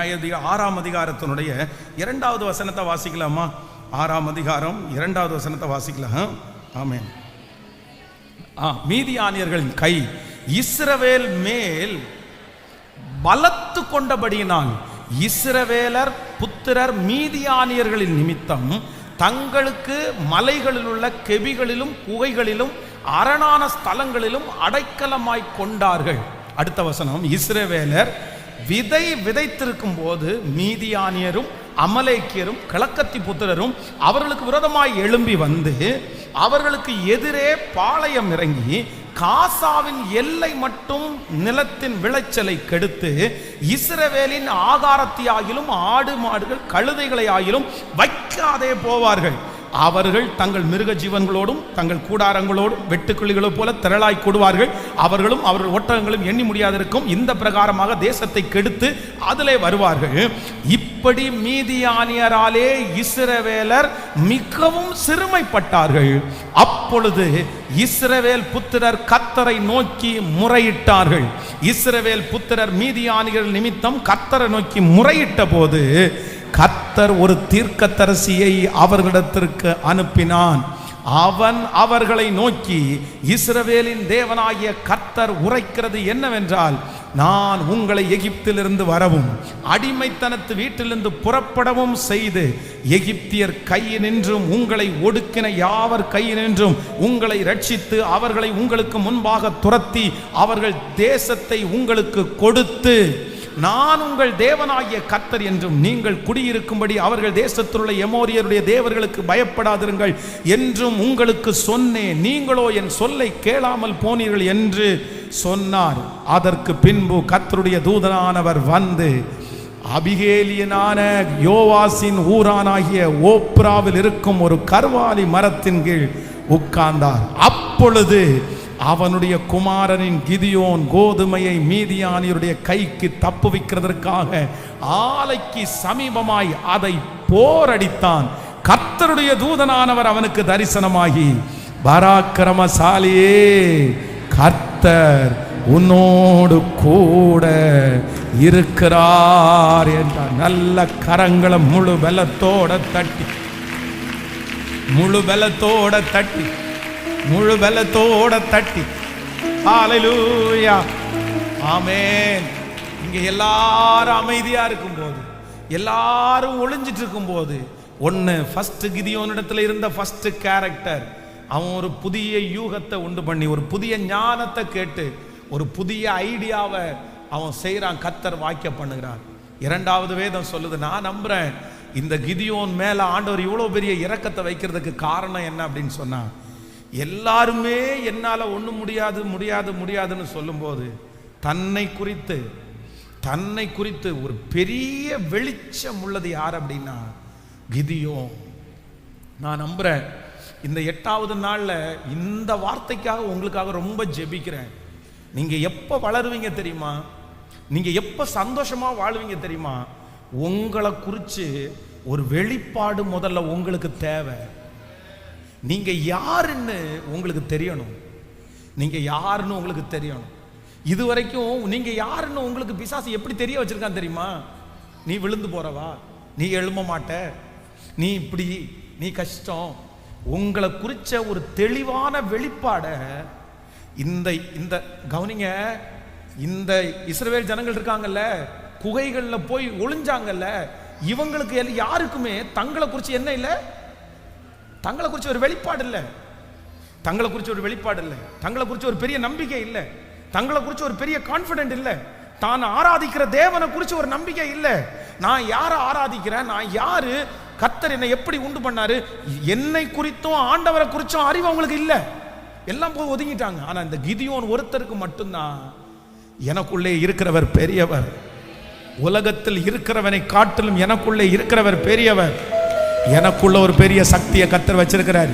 நியாயாதிபதிகள் 6ஆம் அதிகாரத்தினுடைய 2வது வசனத்தை வாசிக்கலாமா? 6ஆம் அதிகாரம் 2வது வசனத்தை வாசிக்கலாம். ஆமென். மீதியானியர்களின் கை இஸ்ரவேல் மேல் பலத்து கொண்டபடியினால் இஸ்ரவேலர் புத்திரர் மீதியானியர்களின் நிமித்தம் தங்களுக்கு மலைகளில் உள்ள கெபிகளிலும் குகைகளிலும் அரணான ஸ்தலங்களிலும் அடைக்கலமாய் கொண்டார்கள். அடுத்த வசனம், இஸ்ரவேலர் விதை விதைத்திருக்கும் போது மீதியானியரும் அமலேக்கியரும் கிழக்கத்தி புத்திரரும் அவர்களுக்கு விரோதமாய் எழும்பி வந்து அவர்களுக்கு எதிரே பாளையம் இறங்கி காசாவின் எல்லை மட்டும் நிலத்தின் விளைச்சலை கெடுத்து இஸ்ரவேலின் ஆகாரத்தையாகிலும் ஆடு மாடுகள் கழுதைகளை ஆகிலும் வைக்காதே போவார்கள். அவர்கள் தங்கள் மிருக ஜீவன்களோடும் தங்கள் கூடாரங்களோடும் வெட்டுக்கிளிகளை போல திரளாய் கூடுவார்கள். அவர்களும் அவர்கள் ஒட்டகங்களும் எண்ணி முடியாதிருக்கும். இந்த பிரகாரமாக தேசத்தை கெடுத்து அதிலே வருவார்கள். இப்படி மீதியானியராலே இஸ்ரவேலர் மிகவும் சிறுமைப்பட்டார்கள். அப்பொழுது இஸ்ரவேல் புத்திரர் கர்த்தரை நோக்கி முறையிட்டார்கள். இஸ்ரவேல் புத்திரர் மீதியானியர் நிமித்தம் கர்த்தரை நோக்கி முறையிட்ட போது கர்த்தர் ஒரு தீர்க்கதரிசியை அவர்களிடத்திற்கு அனுப்பினான். அவன் அவர்களை நோக்கி, இஸ்ரவேலின் தேவனாகிய கர்த்தர் உரைக்கிறது என்னவென்றால், நான் உங்களை எகிப்திலிருந்து வரவும் அடிமைத்தனத்து வீட்டிலிருந்து புறப்படவும் செய்து எகிப்தியர் கையினின்றும் உங்களை ஒடுக்கின யாவர் கையினின்றும் உங்களை ரட்சித்து அவர்களை உங்களுக்கு முன்பாக துரத்தி அவர்கள் தேசத்தை உங்களுக்கு கொடுத்து நான் உங்கள் தேவனாகிய கர்த்தர் என்றும் நீங்கள் குடியிருக்கும்படி அவர்கள் தேசத்தில் உள்ள எமோரியருடைய தேவர்களுக்கு பயப்படாதிருங்கள் என்றும் உங்களுக்கு சொன்னேன். நீங்களோ என் சொல்லை கேளாமல் போனீர்கள் என்று சொன்னார். அதற்கு பின்பு கர்த்தருடைய தூதனானவர் வந்து அபிகேலியனான யோவாசின் ஊரானாகிய ஓப்ராவில் இருக்கும் ஒரு கர்வாலி மரத்தின் கீழ் உட்கார்ந்தார். அப்பொழுது அவனுடைய குமாரனின் கிதியோன் கோதுமையை மீதியானியருடைய கைக்கு தப்புவிக்கிறதற்காக ஆலைக்கு சமீபமாய் அதை போரடித்தான். கர்த்தருடைய தூதனானவர் அவனுக்கு தரிசனமாகி, பராக்கிரமசாலியே, கர்த்தர் உன்னோடு கூட இருக்கிறார் என்றார். நல்ல கரங்களை முழு பலத்தோட தட்டி ஹல்லேலூயா, ஆமென். இங்க எல்லாரும் அமைதியா இருக்கும்போது, எல்லாரும் ஒளிஞ்சிட்டு இருக்கும்போது, ஒன்னு ஃபர்ஸ்ட் கிதியோனிடத்துல இருந்த ஃபர்ஸ்ட் கேரக்டர், அவன் ஒரு புதிய யூகத்தை உண்டு பண்ணி ஒரு புதிய ஞானத்தை கேட்டு ஒரு புதிய ஐடியாவை அவன் செய்யறான். கர்த்தர் வாக்கிய பண்ணுகிறார். 2வது வேதம் சொல்லுது, நான் நம்புறேன் இந்த கிதியோன் மேல ஆண்டவர் இவ்வளவு பெரிய இரக்கத்தை வைக்கிறதுக்கு காரணம் என்ன அப்படின்னு சொன்னா, எல்லாருமே என்னால ஒண்ணும் முடியாதுன்னு சொல்லும்போது தன்னை குறித்து ஒரு பெரிய வெளிச்சம் உள்ளது யார் அப்படின்னா கிதியோன். நான் நம்புறேன் இந்த 8வது நாள்ல இந்த வார்த்தைக்காக உங்களுக்காக ரொம்ப ஜெபிக்கிறேன். நீங்க எப்ப வளருவீங்க தெரியுமா? நீங்க எப்ப சந்தோஷமா வாழ்வீங்க தெரியுமா? உங்களை குறித்து ஒரு வெளிப்பாடு முதல்ல உங்களுக்கு தேவை. நீங்க யாருன்னு உங்களுக்கு தெரியணும். இதுவரைக்கும் நீங்க யாருன்னு உங்களுக்கு பிசாசு எப்படி தெரிய வச்சிருக்கான் தெரியுமா? நீ விழுந்து போறவா, நீ எழும்ப மாட்ட, நீ இப்படி, நீ கஷ்டம். உங்களை குறிச்ச ஒரு தெளிவான வெளிப்பாட இந்த கவனிங்க, இந்த இஸ்ரவேல் ஜனங்கள் இருக்காங்கல்ல, குகைகள்ல போய் ஒளிஞ்சாங்கல்ல, இவங்களுக்கு யாருக்குமே தங்களை குறிச்சு என்ன இல்லை? தங்களை குறிச்சு ஒரு வெளிப்பாடு இல்லை. தங்களை குறிச்சு ஒரு பெரிய நம்பிக்கை இல்லை. தங்களை குறிச்சு ஒரு பெரிய கான்ஃபிடென்ட் இல்லை. தான் ஆராதிக்கிற தேவனை குறிச்சு ஒரு நம்பிக்கை இல்லை. நான் யாரை ஆராதிக்கிறேன், நான் யாரு, கர்த்தர் என்னை எப்படி உண்டு பண்ணாரு, என்னை குறித்தும் ஆண்டவரை குறிச்சும் அறிவு அவங்களுக்கு இல்லை. எல்லாம் போய் ஒதுங்கிட்டாங்க. ஆனா இந்த கிதியோன் ஒருத்தருக்கு மட்டும்தான், எனக்குள்ளே இருக்கிறவர் பெரியவர், உலகத்தில் இருக்கிறவனை காட்டிலும் எனக்குள்ளே இருக்கிறவர் பெரியவர், எனக்குள்ள ஒரு பெரிய சக்தியை கர்த்தர் வச்சிருக்கிறார்,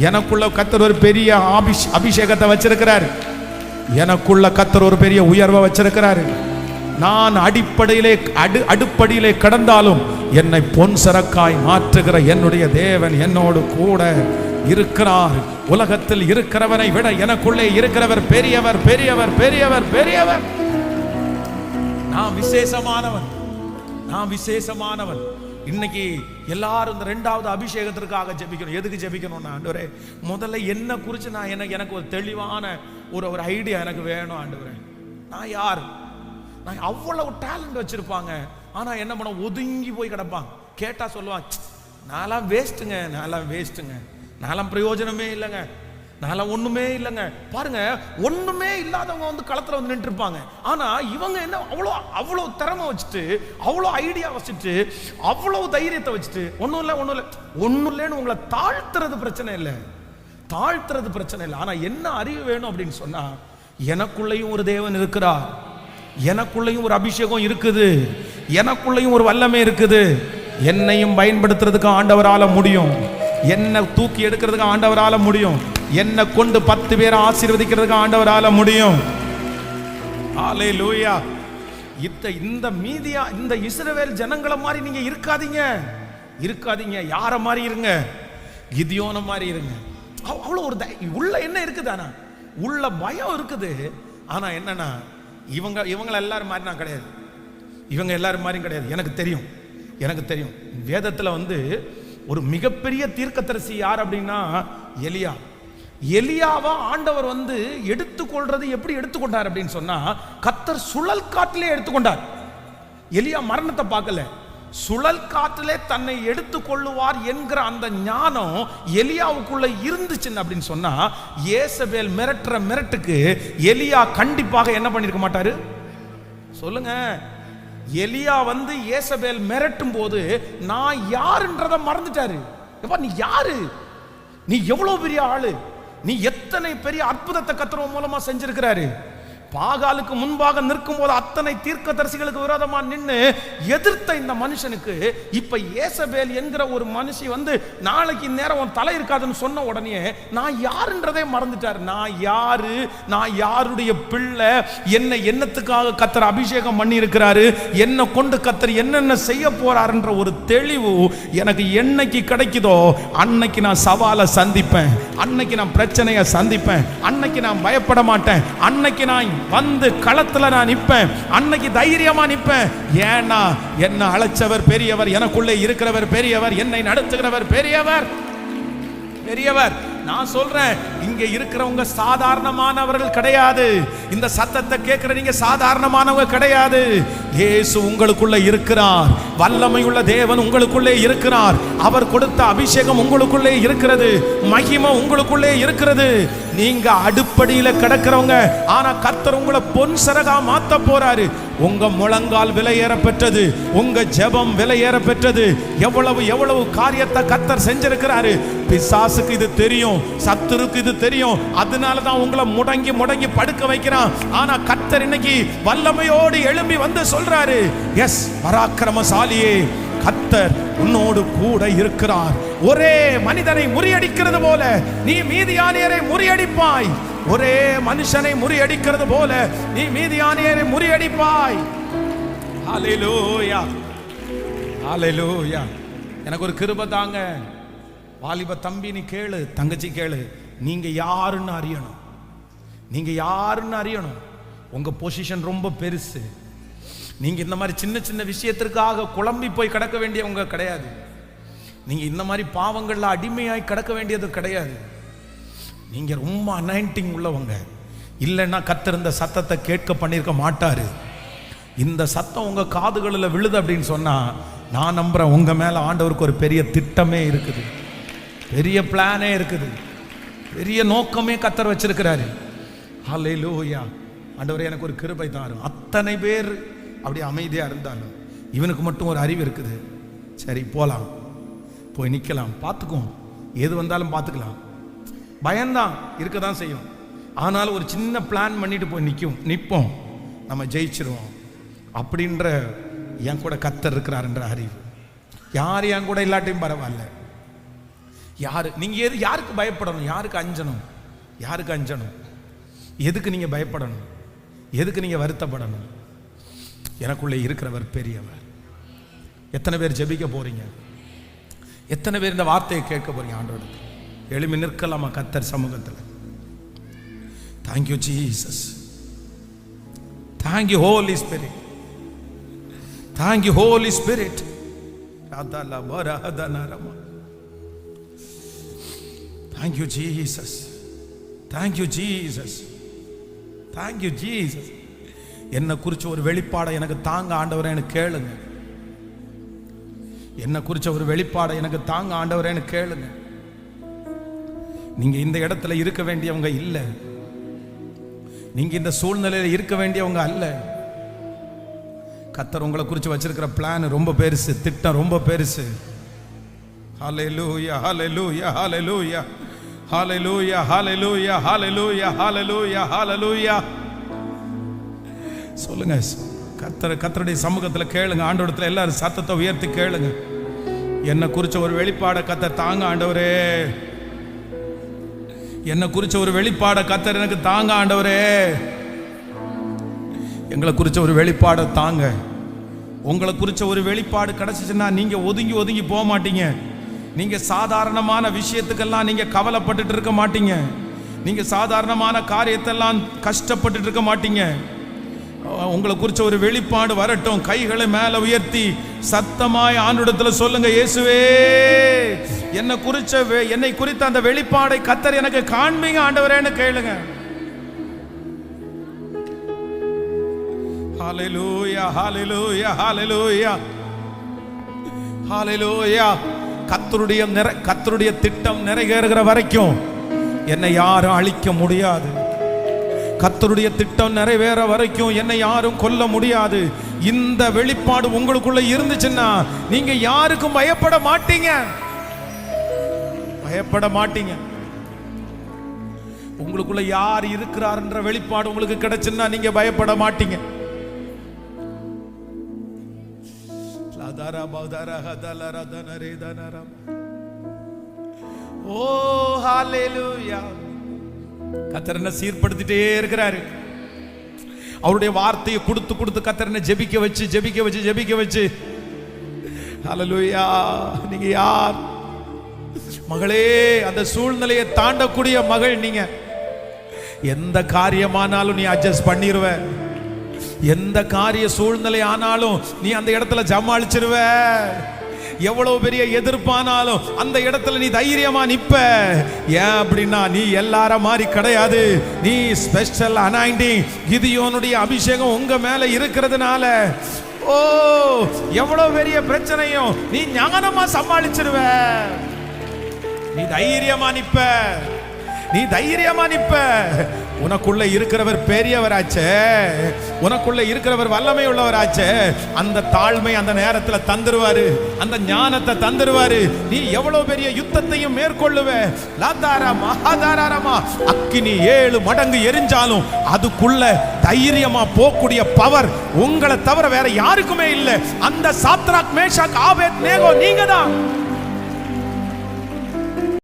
எனக்குள்ள கர்த்தர் ஒரு பெரிய அபிஷேகத்தை வச்சிருக்கிறார், எனக்குள்ள கர்த்தர் ஒரு பெரிய உயர்வை வச்சிருக்கிறார். நான் அடுப்படியிலே கடந்தாலும் என்னை பொன் சரக்காய் மாற்றுகிற என்னுடைய தேவன் என்னோடு கூட இருக்கிறார். உலகத்தில் இருக்கிறவனை விட எனக்குள்ளே இருக்கிறவர் பெரியவர், பெரியவர், பெரியவர், பெரியவர். நான் விசேஷமானவன். நான் விசேஷமானவன். இன்னைக்கு எல்லாரும் இந்த 2வது அபிஷேகத்திற்காக ஜெபிக்கணும். எதுக்கு ஜெபிக்கணும்னா, ஆண்டவரே முதல்ல என்ன குறித்து நான் எனக்கு ஒரு தெளிவான ஒரு ஐடியா எனக்கு வேணும் ஆண்டவரே. நான் யார்? நான் அவ்வளவு டேலண்ட் வச்சிருப்பாங்க, ஆனா என்ன பண்ண ஒதுங்கி போய் கிடப்பாங்க. கேட்டா சொல்லுவாங்க, நான்லாம் வேஸ்ட்டுங்க, நான்லாம் வேஸ்ட்டுங்க, நான்லாம் பிரயோஜனமே இல்லைங்க, நான்லாம் ஒண்ணுமே இல்லைங்க. பாருங்க, ஒண்ணுமே இல்லாதவங்க வந்து களத்துல வந்து நின்று இருப்பாங்க. ஆனா இவங்க என்ன அவ்வளோ திறமை வச்சுட்டு, அவ்வளோ ஐடியா வச்சுட்டு, அவ்வளோ தைரியத்தை வச்சுட்டு, ஒன்றும் இல்லைன்னு உங்களை தாழ்த்துறது பிரச்சனை இல்லை, தாழ்த்துறது பிரச்சனை இல்லை. ஆனா என்ன அறிவு வேணும் அப்படின்னு சொன்னா, எனக்குள்ளேயும் ஒரு தேவன் இருக்கிறார், எனக்குள்ளேயும் ஒரு அபிஷேகம் இருக்குது, எனக்குள்ளேயும் ஒரு வல்லமை இருக்குது. என்னையும் பயன்படுத்துறதுக்கு ஆண்டவரால முடியும், என்ன தூக்கி எடுக்கிறதுக்கு ஆண்டவரால முடியும், என்ன கொண்டு 10 பேரை ஆசீர்வதிக்கிறதுக்கு ஆண்டவரால முடியும். ஹல்லேலூயா. இந்த மீதியா இந்த இஸ்ரவேல் ஜனங்கள மாதிரி நீங்க இருக்காதீங்க. யார மாதிரி இருங்க? கிதியோன மாதிரி இருங்க. அவ்வளவு ஒரு உள்ள என்ன இருக்குது, ஆனா உள்ள பயம் இருக்குது. ஆனா என்னன்னா, இவங்க எல்லாரும் மாதிரி நான் கிடையாது, இவங்க எல்லாரும் மாதிரியும் கிடையாது. எனக்கு தெரியும் வேதத்துல வந்து ஒரு மிகப்பெரிய தீர்க்கதரிசி யார் அப்படின்னா எலியாவா ஆண்டவர் வந்து எடுத்துக்கொள்றது எப்படி எடுத்துக்கொண்டார் அப்படின்னு சொன்னா, கர்த்தர் சுழல் காட்டிலே எடுத்துக்கொண்டார். எலியா மரணத்தை பார்க்கல, சுழல் காட்டிலே தன்னை எடுத்துக்கொள்ளுவார் என்கிற அந்த ஞானம் எலியாவுக்குள்ள இருந்துச்சு அப்படின்னு சொன்னா, ஏசபேல் மிரட்டுக்கு எலியா கண்டிப்பாக என்ன பண்ணிருக்க மாட்டாரு? சொல்லுங்க. எலியா வந்து ஏசபேல் மிரட்டும் போது நான் யாருன்றத மறந்துட்டாரு. நீ யாரு? நீ எவ்வளவு பெரிய ஆளு? நீ எத்தனை பெரிய அற்புதத்தை கர்த்தர் மூலமா செஞ்சிருக்கிறாரு. பாகாலுக்கு முன்பாக நிற்கும் போது அத்தனை தீர்க்கதரிசிகளுக்கு விரோதமா நின்று எதிர்த்த இந்த மனுஷனுக்கு இப்ப ஏசபேல் என்கிற ஒரு மனுஷி வந்து நாளைக்கு நேரம் உன் தலை இருக்காதுன்னு சொன்ன உடனே நான் யாருன்றதே மறந்துட்டார். நான் யாருடைய பிள்ளை, என்னத்துக்காக கர்த்தர் அபிஷேகம் பண்ணி இருக்கிறாரு, என்ன கொண்டு கர்த்தர் என்னென்ன செய்ய போறாருன்ற ஒரு தெளிவு எனக்கு என்னைக்கு கிடைக்குதோ அன்னைக்கு நான் சவாலை சந்திப்பேன், அன்னைக்கு நான் பிரச்சனையை சந்திப்பேன், அன்னைக்கு நான் பயப்பட மாட்டேன், அன்னைக்கு நான் வந்து களத்துல நான் நிப்பேன், அன்னைக்கு தைரியமா நிப்பேன். ஏன்னா என்ன அழைச்சவர் பெரியவர், எனக்குள்ளே இருக்கிறவர் பெரியவர், என்னை நடத்துகிறவர் பெரியவர். நான் சொல்றேன், இங்க இருக்கிறவங்க சாதாரணமானவர்கள் கிடையாது. இந்த சத்தத்தை கேட்கிற நீங்க சாதாரணமானவங்க கிடையாது. இயேசு உங்களுக்குள்ள இருக்கிறார், வல்லமையுள்ள தேவன் உங்களுக்குள்ளே இருக்கிறார், அவர் கொடுத்த அபிஷேகம் உங்களுக்குள்ளே இருக்கிறது, மகிமை உங்களுக்குள்ளே இருக்கிறது. நீங்க அடுப்படியில கிடக்கிறவங்க, ஆனா கர்த்தர் உங்களை பொன் சரகா மாத்த போறாரு. உங்க முழங்கால் விலையேற பெற்றது, உங்க ஜெபம் விலையேற பெற்றது. எவ்வளவு காரியத்தை கர்த்தர் செஞ்சிருக்கிறாரு. பிசாசுக்கு இது தெரியும், சத்துருக்கு இது தெரியும், அதனாலதான் உங்களை முடங்கி படுக்க வைக்கிறான். ஆனா கர்த்தர் இன்னைக்கு வல்லமையோடு எழும்பி வந்து சொல்றாரு, எஸ் பராக்கிரமசாலியே, கர்த்தர் உன்னோடு கூட இருக்கிறார். ஒரே மனிதனை முறியடிக்கிறது போல நீ மீதியானியரை முறியடிப்பாய், ஒரே மனுஷனை முறியடிக்கிறது போல நீ மீதியானியரை முறியடிப்பாய். ஹல்லேலூயா, ஹல்லேலூயா. எனக்கு ஒரு கிருபை தாங்க. வாலிப தம்பி நீ கேளு, தங்கச்சி கேளு, நீங்க யாருன்னு அறியணும். உங்க பொசிஷன் ரொம்ப பெருசு. நீங்க இந்த மாதிரி சின்ன விஷயத்திற்காக குழம்பி போய் கிடக்க வேண்டியவங்க கிடையாது. நீங்க இந்த மாதிரி பாவங்கள்ல அடிமையாய் கிடக்க வேண்டியது கிடையாது. நீங்க ரொம்ப அனாயிண்டிங் உள்ளவங்க. இல்லைன்னா கர்த்தர் இந்த சத்தத்தை கேட்க பண்ணிருக்க மாட்டாரு. இந்த சத்தம் உங்க காதுகளில் விழுது அப்படின்னு சொன்னா, நான் நம்புறேன் உங்க மேல ஆண்டவருக்கு ஒரு பெரிய திட்டமே இருக்குது, பெரிய பிளானே இருக்குது, பெரிய நோக்கமே கர்த்தர் வச்சிருக்கிறாரு. ஹல்லேலூயா. ஆண்டவரே எனக்கு ஒரு கிருபை தாரும். அத்தனை பேர் அப்படி அமைதியா இருந்தாலும் இவனுக்கு மட்டும் ஒரு அறிவு இருக்குது. சரி போலாம், போய் நிக்கலாம், பார்த்துக்குவோம், எது வந்தாலும் பார்த்துக்கலாம். பயம்தான் இருக்க தான் செய்யும். ஆனாலும் ஒரு சின்ன பிளான் பண்ணிட்டு போய் நிற்போம், நம்ம ஜெயிச்சிருவோம் அப்படின்ற என் கூட கர்த்தர் இருக்கிறாருன்ற அறிவு. யார் என் கூட இல்லாட்டியும் பரவாயில்ல. நீங்க யாருக்கு பயப்படணும், யாருக்கு அஞ்சணும், எதுக்கு நீங்க பயப்படணும், எதுக்கு நீங்க வருத்தப்படணும்? எனக்குள்ளே இருக்கிறவர் பெரியவர். எத்தனை பேர் ஜெபிக்க போறீங்க? எத்தனை பேர் இந்த வார்த்தையை கேட்க போறீங்க? ஆண்டவருக்கு எழுமி நிற்கலாமா கர்த்தர் சமூகத்தில்? Thank you Jesus, thank you holy spirit, Thank you, Holy Spirit. Thank you, Jesus. Thank you, Jesus. Thank you, Jesus. என்ன குறிச்ச ஒரு வெளிப்பாடை எனக்கு தாங்க ஆண்டவரே எனக்கு கேளுங்க. என்ன குறிச்ச ஒரு வெளிப்பாடை எனக்கு தாங்க ஆண்டவரே எனக்கு கேளுங்க. நீங்க இந்த இடத்துல இருக்க வேண்டியவங்க இல்ல. நீங்க இந்த சூழ்நிலையில இருக்க வேண்டியவங்க அல்ல. கர்த்தர் உங்களை குறித்து வச்சிருக்கிற பிளான் ரொம்ப பெருசு, திட்டம் ரொம்ப பெருசு. ஹல்லேலூயா, ஹல்லேலூயா, ஹல்லேலூயா, ஹல்லேலூயா, ஹல்லேலூயா, ஹல்லேலூயா, ஹல்லேலூயா, ஹல்லேலூயா. சொல்லுங்க, கர்த்தருடைய சமூகத்தில் கேளுங்க. ஆண்டவரத்தில் எல்லாரும் சத்தத்தை உயர்த்தி கேளுங்க. என்ன குறிச்ச ஒரு வெளிப்பாடை கர்த்தர் தாங்க ஆண்டவரே. என்ன குறிச்ச ஒரு வெளிப்பாடை கர்த்தர் எனக்கு தாங்க ஆண்டவரே. எங்களை குறிச்ச ஒரு வெளிப்பாடை தாங்க. உங்களை குறிச்ச ஒரு வெளிப்பாடு கிடைச்சிச்சுன்னா நீங்க ஒதுங்கி ஒதுங்கி போக மாட்டீங்க. நீங்க சாதாரணமான விஷயத்துக்கெல்லாம் நீங்க கவலைப்பட்டுட்டு இருக்க மாட்டீங்க. நீங்க சாதாரணமான காரியத்தெல்லாம் கஷ்டப்பட்டுட்டு இருக்க மாட்டீங்க. உங்களை குறிச்ச ஒரு வெளிப்பாடு வரட்டும். கைகளை மேல உயர்த்தி சத்தமாய் ஆண்டவரிடத்துல சொல்லுங்க, இயேசுவே என்னை குறித்த அந்த வெளிப்பாடை கர்த்தர் எனக்கு காண்பீங்க ஆண்டவரேன்னு கேளுங்க. ஹல்லேலூயா, ஹல்லேலூயா, ஹல்லேலூயா, ஹல்லேலூயா. கர்த்தருடைய திட்டம் நிறைவேறுகிற வரைக்கும் என்னை யாரும் அழிக்க முடியாது. கர்த்தருடைய திட்டம் நிறைவேற வரைக்கும் என்னை யாரும் கொல்ல முடியாது. இந்த வெளிப்பாடு உங்களுக்குள்ள இருந்துச்சுன்னா நீங்க யாருக்கும் பயப்பட மாட்டீங்க. பயப்பட மாட்டீங்க. உங்களுக்குள்ள யார் இருக்கிறார் என்ற வெளிப்பாடு உங்களுக்கு கிடைச்சுன்னா நீங்க பயப்பட மாட்டீங்க. ஓ ஹல்லேலூயா. கர்த்தர் என்ன சீர்படுத்திட்டே இருக்கிறாரு. அவருடைய வார்த்தையை கொடுத்து கொடுத்து கர்த்தர் என்ன ஜெபிக்க வச்சு ஹல்லேலூயா. நீங்க யார் மகளே? அந்த சூழ்நிலையை தாண்டக்கூடிய மகள் நீங்க. எந்த காரியமானாலும் நீ அட்ஜஸ்ட் பண்ணிருவ. எந்த காரிய சூழ்நிலை ஆனாலும் நீ அந்த இடத்துல ஜமாளிச்சிருவ. எவ்வளவு பெரிய எதிர்ப்பானாலும் அந்த இடத்துல நீ தைரியமா நிப்ப. ஏன் அப்படின்னா நீ எல்லார மாதிரி கிடையாது. நீ ஸ்பெஷல் அனாயிண்டிங், கிதியோனுடைய அபிஷேகம் உங்க மேல இருக்கிறதுனால ஓ எவ்வளவு பெரிய பிரச்சனையும் நீ ஞானமா சமாளிச்சிருவ. நீ தைரியமா நிப்ப. உனக்குள்ள இருக்கிறவர் பெரியவராச்சே, உனக்குள்ள இருக்கிறவர் வல்லமை உள்ளவராச்சே. அந்த தாழ்மை அந்த நேரத்தில் தந்துருவாரு, அந்த ஞானத்தை தந்துருவாரு. நீ எவ்வளவு பெரிய யுத்தத்தையும் மேற்கொள்ளுவ. அக்கினி 7 மடங்கு எரிஞ்சாலும் அதுக்குள்ள தைரியமா போகக்கூடிய பவர் உங்களை தவிர வேற யாருக்குமே இல்லை. அந்த சாத்ராக், மேஷாக், ஆபேத்நேகோ நீங்க தான்.